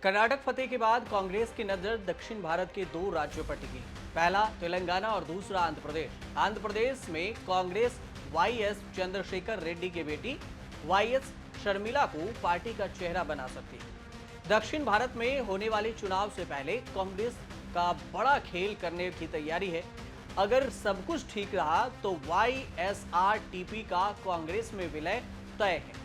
कर्नाटक फतेह के बाद कांग्रेस की नजर दक्षिण भारत के दो राज्यों पर टिकी। पहला तेलंगाना और दूसरा आंध्र प्रदेश। आंध्र प्रदेश में कांग्रेस वाईएस चंद्रशेखर रेड्डी की बेटी वाईएस शर्मिला को पार्टी का चेहरा बना सकती है। दक्षिण भारत में होने वाले चुनाव से पहले कांग्रेस का बड़ा खेल करने की तैयारी है। अगर सब कुछ ठीक रहा तो वाईएसआरटीपी का कांग्रेस में विलय तय है।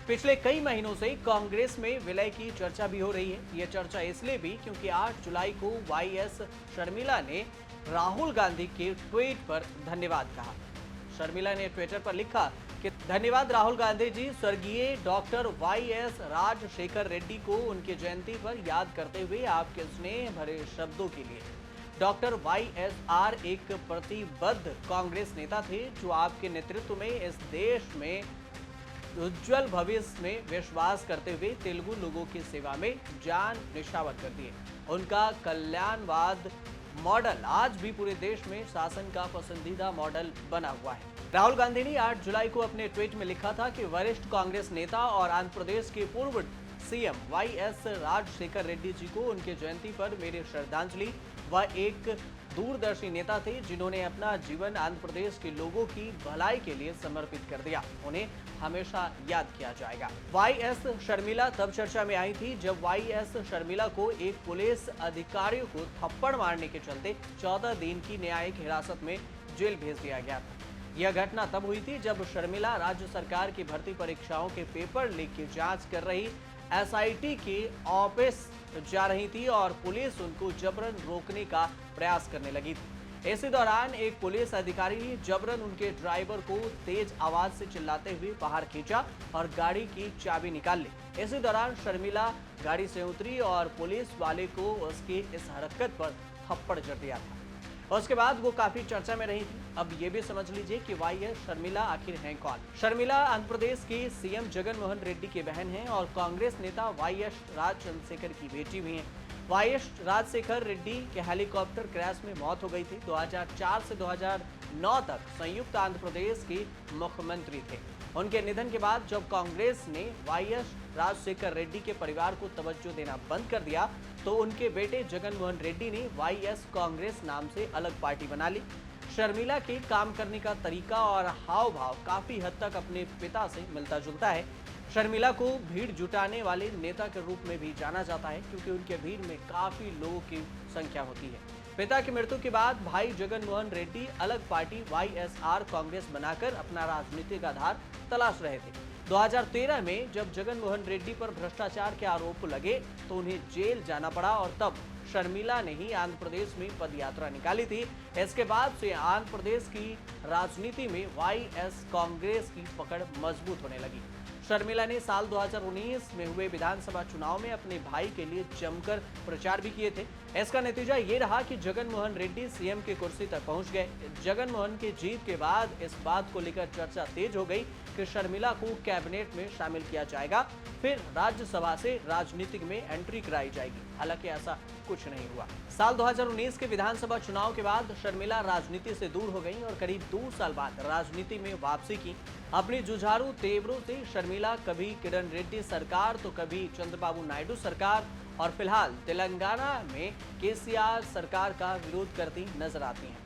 पिछले कई महीनों से कांग्रेस में विलय की चर्चा भी हो रही है। यह चर्चा इसलिए भी क्योंकि 8 जुलाई को वाईएस शर्मिला ने राहुल गांधी के ट्वीट पर धन्यवाद कहा। शर्मिला ने ट्विटर पर लिखा कि धन्यवाद राहुल गांधी जी, स्वर्गीय डॉक्टर वाईएस राजशेखर रेड्डी को उनकी जयंती पर याद करते हुए आपके स्नेह भरे शब्दों के लिए। डॉक्टर वाईएसआर एक प्रतिबद्ध कांग्रेस नेता थे जो आपके नेतृत्व में इस देश में उज्जवल भविष्य में विश्वास करते हुए तेलुगु लोगों की सेवा में जान निछावर कर दिए। उनका कल्याणवाद मॉडल आज भी पूरे देश में शासन का पसंदीदा मॉडल बना हुआ है। राहुल गांधी ने 8 जुलाई को अपने ट्वीट में लिखा था कि वरिष्ठ कांग्रेस नेता और आंध्र प्रदेश के पूर्व सीएम वाईएस राजशेखर रेड्डी जी को उनके जयंती पर मेरी श्रद्धांजलि। वह एक दूरदर्शी नेता थे जिन्होंने अपना जीवन आंध्र प्रदेश के लोगों की भलाई के लिए समर्पित कर दिया। उन्हें हमेशा याद किया जाएगा। वाईएस शर्मिला तब चर्चा में आई थी जब वाईएस शर्मिला को एक पुलिस अधिकारी को थप्पड़ मारने के चलते 14 दिन की न्यायिक हिरासत में जेल भेज दिया गया था। यह घटना तब हुई थी जब शर्मिला राज्य सरकार की भर्ती परीक्षाओं के पेपर लीक की जांच कर रही एसआईटी के ऑफिस जा रही थी और पुलिस उनको जबरन रोकने का प्रयास करने लगी थी। इसी दौरान एक पुलिस अधिकारी ने जबरन उनके ड्राइवर को तेज आवाज से चिल्लाते हुए बाहर खींचा और गाड़ी की चाबी निकाल ली। इसी दौरान शर्मिला गाड़ी से उतरी और पुलिस वाले को उसकी इस हरकत पर थप्पड़ जड़ दिया था। उसके बाद वो काफी चर्चा में रही थी। अब ये भी समझ लीजिए कि वाईएस शर्मिला आखिर हैं कौन। शर्मिला आंध्र प्रदेश के सीएम जगन मोहन रेड्डी की बहन हैं और कांग्रेस नेता वाईएस राज चंद्रशेखर की बेटी भी हैं। वाईएस राजशेखर रेड्डी के हेलीकॉप्टर क्रैश में मौत हो गई थी। 2004 से 2009 तक संयुक्त आंध्र प्रदेश के मुख्यमंत्री थे। उनके निधन के बाद जब कांग्रेस ने वाईएस राजशेखर रेड्डी के परिवार को तवज्जो देना बंद कर दिया तो उनके बेटे जगन मोहन रेड्डी ने वाईएस कांग्रेस नाम से अलग पार्टी बना ली। शर्मिला के काम करने का तरीका और हाव भाव काफी हद तक अपने पिता से मिलता जुलता है। शर्मिला को भीड़ जुटाने वाले नेता के रूप में भी जाना जाता है क्योंकि उनके भीड़ में काफी लोगों की संख्या होती है। पिता की मृत्यु के बाद भाई जगन मोहन रेड्डी अलग पार्टी वाईएसआर कांग्रेस बनाकर अपना राजनीतिक आधार तलाश रहे थे। 2013 में जब जगन मोहन रेड्डी पर भ्रष्टाचार के आरोप लगे तो उन्हें जेल जाना पड़ा और तब शर्मिला ने ही आंध्र प्रदेश में पदयात्रा निकाली थी। इसके बाद से आंध्र प्रदेश की राजनीति में वाईएस कांग्रेस की पकड़ मजबूत होने लगी। शर्मिला ने साल 2019 में हुए विधानसभा चुनाव में अपने भाई के लिए जमकर प्रचार भी किए थे। इसका नतीजा ये रहा कि जगन मोहन रेड्डी सीएम की कुर्सी तक पहुंच गए। जगन मोहन की जीत के बाद इस बात को लेकर चर्चा तेज हो गई कि शर्मिला को कैबिनेट में शामिल किया जाएगा, फिर राज्यसभा से राजनीति में एंट्री कराई जाएगी। हालांकि ऐसा कुछ नहीं हुआ। साल 2019 के विधानसभा चुनाव के बाद शर्मिला राजनीति से दूर हो गई और करीब 2 साल बाद राजनीति में वापसी की। अपनी जुझारू तेवरों से शर्मिला कभी किरण रेड्डी सरकार तो कभी चंद्रबाबू नायडू सरकार और फिलहाल तेलंगाना में केसीआर सरकार का विरोध करती नजर आती हैं।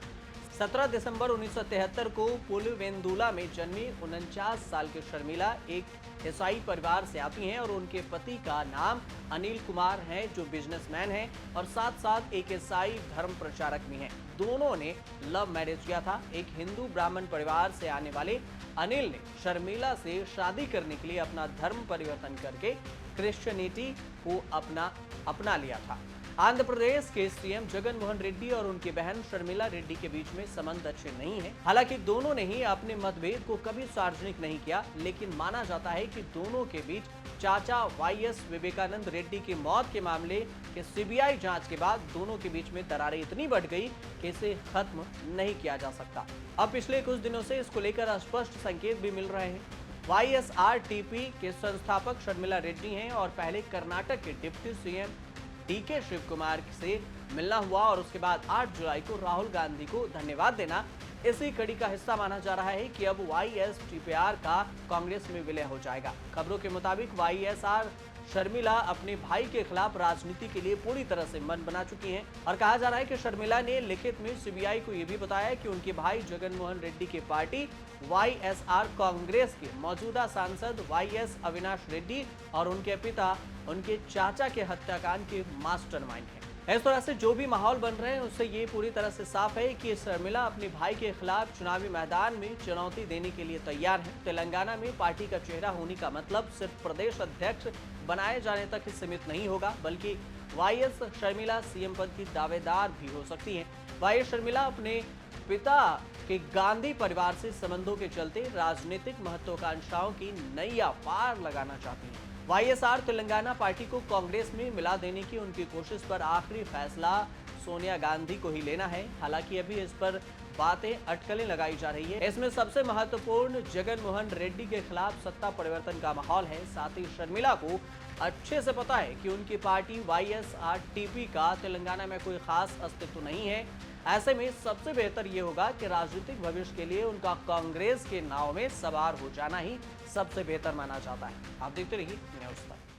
17 दिसंबर 1973 को पुलिवेंदुला में जन्मी 49 साल की शर्मिला एक ईसाई परिवार से आती हैं और उनके पति का नाम अनिल कुमार है जो बिजनेसमैन हैं और साथ साथ एक ईसाई धर्म प्रचारक भी हैं। दोनों ने लव मैरिज किया था। एक हिंदू ब्राह्मण परिवार से आने वाले अनिल ने शर्मिला से शादी करने के लिए अपना धर्म परिवर्तन करके क्रिश्चियनिटी को अपना लिया था। आंध्र प्रदेश के सीएम जगन मोहन रेड्डी और उनकी बहन शर्मिला रेड्डी के बीच में संबंध अच्छे नहीं है। हालांकि दोनों ने ही अपने मतभेद को कभी सार्वजनिक नहीं किया, लेकिन माना जाता है कि दोनों के बीच चाचा वाईएस विवेकानंद रेड्डी की मौत के मामले के सीबीआई जांच के बाद दोनों के बीच में दरारें इतनी बढ़ गई कि इसे खत्म नहीं किया जा सकता। अब पिछले कुछ दिनों से इसको लेकर स्पष्ट संकेत भी मिल रहे हैं। वाईएसआरटीपी के संस्थापक शर्मिला रेड्डी हैं और पहले कर्नाटक के डिप्टी सीएम डीके शिव कुमार से मिलना हुआ और उसके बाद 8 जुलाई को राहुल गांधी को धन्यवाद देना इसी कड़ी का हिस्सा माना जा रहा है कि अब वाईएस टीपीआर का कांग्रेस में विलय हो जाएगा। खबरों के मुताबिक वाईएसआर शर्मिला अपने भाई के खिलाफ राजनीति के लिए पूरी तरह से मन बना चुकी हैं और कहा जा रहा है कि शर्मिला ने लिखित में सीबीआई को यह भी बताया कि उनके भाई जगन मोहन रेड्डी की पार्टी वाईएसआर कांग्रेस के मौजूदा सांसद वाईएस अविनाश रेड्डी और उनके पिता उनके चाचा के हत्याकांड के मास्टरमाइंड हैं। इस तरह से जो भी माहौल बन रहे हैं उससे ये पूरी तरह से साफ है कि शर्मिला अपने भाई के खिलाफ चुनावी मैदान में चुनौती देने के लिए तैयार है। तेलंगाना में पार्टी का चेहरा होने का मतलब सिर्फ प्रदेश अध्यक्ष बनाए जाने तक ही सीमित नहीं होगा, बल्कि वाईएस शर्मिला सीएम पद की दावेदार भी हो सकती है। वाईएस शर्मिला अपने पिता के गांधी परिवार से संबंधों के चलते राजनीतिक महत्वाकांक्षाओं की नैया पार लगाना चाहती है। वाईएसआर तेलंगाना पार्टी को कांग्रेस में मिला देने की उनकी कोशिश पर आखिरी फैसला सोनिया गांधी को ही लेना है। हालांकि अभी इस पर बातें अटकलें लगाई जा रही है। इसमें सबसे महत्वपूर्ण जगन मोहन रेड्डी के खिलाफ सत्ता परिवर्तन का माहौल है। साथ ही शर्मिला को अच्छे से पता है कि उनकी पार्टी वाईएसआरटीपी का तेलंगाना में कोई खास अस्तित्व नहीं है। ऐसे में सबसे बेहतर ये होगा कि राजनीतिक भविष्य के लिए उनका कांग्रेस के नाव में सवार हो जाना ही सबसे बेहतर माना जाता है। आप देखते रहिए न्यूज़ तक।